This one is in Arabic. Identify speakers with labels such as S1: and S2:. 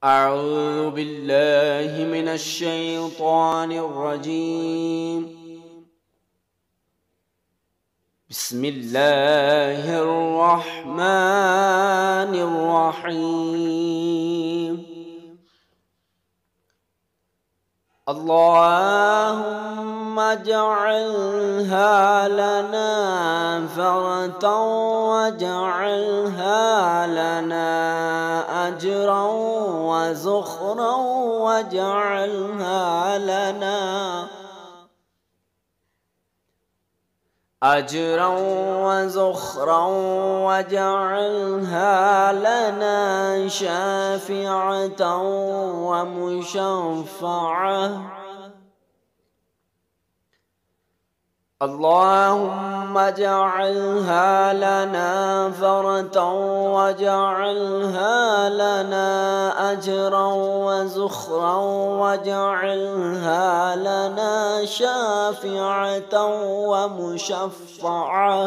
S1: أعوذ بالله من الشيطان الرجيم. بسم الله الرحمن الرحيم. اللهم اجعلها لنا فرة واجعلها لنا أجرا وزخرا واجعلها لنا أجرا وزخرا واجعلها لنا شافعة ومشفعة. اللهم اجعلها لنا فرة واجعلها لنا أجرا وزخرا واجعلها لنا شافعة ومشفعة.